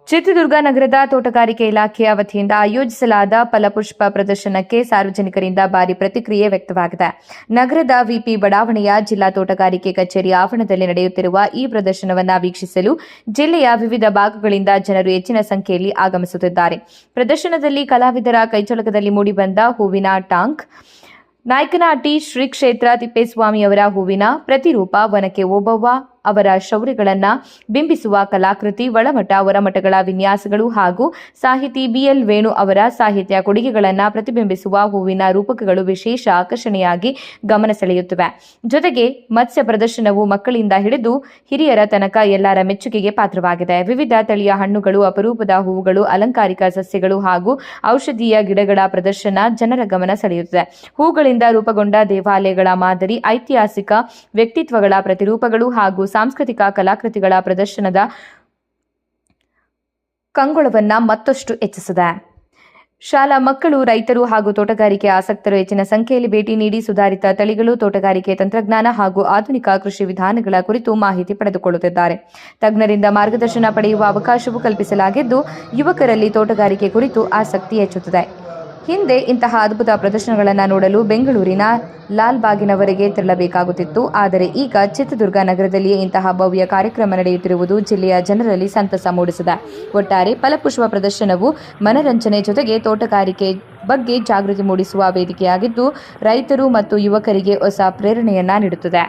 ಚಿತ್ರದುರ್ಗ ನಗರದ ತೋಟಗಾರಿಕೆ ಇಲಾಖೆಯ ವತಿಯಿಂದ ಆಯೋಜಿಸಲಾದ ಫಲಪುಷ್ಪ ಪ್ರದರ್ಶನಕ್ಕೆ ಸಾರ್ವಜನಿಕರಿಂದ ಭಾರಿ ಪ್ರತಿಕ್ರಿಯೆ ವ್ಯಕ್ತವಾಗಿದೆ. ನಗರದ ವಿಪಿ ಬಡಾವಣೆಯ ಜಿಲ್ಲಾ ತೋಟಗಾರಿಕೆ ಕಚೇರಿ ಆವರಣದಲ್ಲಿ ನಡೆಯುತ್ತಿರುವ ಈ ಪ್ರದರ್ಶನವನ್ನು ವೀಕ್ಷಿಸಲು ಜಿಲ್ಲೆಯ ವಿವಿಧ ಭಾಗಗಳಿಂದ ಜನರು ಹೆಚ್ಚಿನ ಸಂಖ್ಯೆಯಲ್ಲಿ ಆಗಮಿಸುತ್ತಿದ್ದಾರೆ. ಪ್ರದರ್ಶನದಲ್ಲಿ ಕಲಾವಿದರ ಕೈಚಳಕದಲ್ಲಿ ಮೂಡಿಬಂದ ಹೂವಿನ ಟಾಂಕ್, ನಾಯಕನಹಟ್ಟಿ ಶ್ರೀ ಕ್ಷೇತ್ರ ತಿಪ್ಪೇಸ್ವಾಮಿಯವರ ಹೂವಿನ ಪ್ರತಿರೂಪ, ಒನಕೆ ಓಬವ್ವ ಅವರ ಶೌರ್ಯಗಳನ್ನು ಬಿಂಬಿಸುವ ಕಲಾಕೃತಿ, ಒಳಮಠ ಹೊರಮಠಗಳ ವಿನ್ಯಾಸಗಳು ಹಾಗೂ ಸಾಹಿತಿ ಬಿಎಲ್ ವೇಣು ಅವರ ಸಾಹಿತ್ಯ ಕೊಡುಗೆಗಳನ್ನು ಪ್ರತಿಬಿಂಬಿಸುವ ಹೂವಿನ ರೂಪಕಗಳು ವಿಶೇಷ ಆಕರ್ಷಣೆಯಾಗಿ ಗಮನ ಸೆಳೆಯುತ್ತಿವೆ. ಜೊತೆಗೆ ಮತ್ಸ್ಯ ಪ್ರದರ್ಶನವು ಮಕ್ಕಳಿಂದ ಹಿಡಿದು ಹಿರಿಯರ ತನಕ ಎಲ್ಲರ ಮೆಚ್ಚುಗೆಗೆ ಪಾತ್ರವಾಗಿದೆ. ವಿವಿಧ ತಳಿಯ ಹಣ್ಣುಗಳು, ಅಪರೂಪದ ಹೂವುಗಳು, ಅಲಂಕಾರಿಕ ಸಸ್ಯಗಳು ಹಾಗೂ ಔಷಧೀಯ ಗಿಡಗಳ ಪ್ರದರ್ಶನ ಜನರ ಗಮನ ಸೆಳೆಯುತ್ತಿದೆ. ಹೂಗಳಿಂದ ರೂಪುಗೊಂಡ ದೇವಾಲಯಗಳ ಮಾದರಿ, ಐತಿಹಾಸಿಕ ವ್ಯಕ್ತಿತ್ವಗಳ ಪ್ರತಿರೂಪಗಳು ಹಾಗೂ ಸಾಂಸ್ಕೃತಿಕ ಕಲಾಕೃತಿಗಳ ಪ್ರದರ್ಶನದ ಕಂಗೊಳವನ್ನ ಮತ್ತಷ್ಟು ಹೆಚ್ಚಿಸಿದೆ. ಶಾಲಾ ಮಕ್ಕಳು, ರೈತರು ಹಾಗೂ ತೋಟಗಾರಿಕೆ ಆಸಕ್ತರು ಹೆಚ್ಚಿನ ಸಂಖ್ಯೆಯಲ್ಲಿ ಭೇಟಿ ನೀಡಿ ಸುಧಾರಿತ ತಳಿಗಳು, ತೋಟಗಾರಿಕೆ ತಂತ್ರಜ್ಞಾನ ಹಾಗೂ ಆಧುನಿಕ ಕೃಷಿ ವಿಧಾನಗಳ ಕುರಿತು ಮಾಹಿತಿ ಪಡೆದುಕೊಳ್ಳುತ್ತಿದ್ದಾರೆ. ತಜ್ಞರಿಂದ ಮಾರ್ಗದರ್ಶನ ಪಡೆಯುವ ಅವಕಾಶವೂ ಕಲ್ಪಿಸಲಾಗಿದ್ದು, ಯುವಕರಲ್ಲಿ ತೋಟಗಾರಿಕೆ ಕುರಿತು ಆಸಕ್ತಿ ಹೆಚ್ಚುತ್ತಿದೆ. ಹಿಂದೆ ಇಂತಹ ಅದ್ಭುತ ಪ್ರದರ್ಶನಗಳನ್ನು ನೋಡಲು ಬೆಂಗಳೂರಿನ ಲಾಲ್ಬಾಗಿನವರೆಗೆ ತೆರಳಬೇಕಾಗುತ್ತಿತ್ತು. ಆದರೆ ಈಗ ಚಿತ್ರದುರ್ಗ ನಗರದಲ್ಲಿಯೇ ಇಂತಹ ಭವ್ಯ ಕಾರ್ಯಕ್ರಮ ನಡೆಯುತ್ತಿರುವುದು ಜಿಲ್ಲೆಯ ಜನರಲ್ಲಿ ಸಂತಸ ಮೂಡಿಸಿದೆ. ಒಟ್ಟಾರೆ ಫಲಪುಷ್ಪ ಪ್ರದರ್ಶನವು ಮನರಂಜನೆ ಜೊತೆಗೆ ತೋಟಗಾರಿಕೆ ಬಗ್ಗೆ ಜಾಗೃತಿ ಮೂಡಿಸುವ ವೇದಿಕೆಯಾಗಿದ್ದು, ರೈತರು ಮತ್ತು ಯುವಕರಿಗೆ ಹೊಸ ಪ್ರೇರಣೆಯನ್ನ ನೀಡುತ್ತದೆ.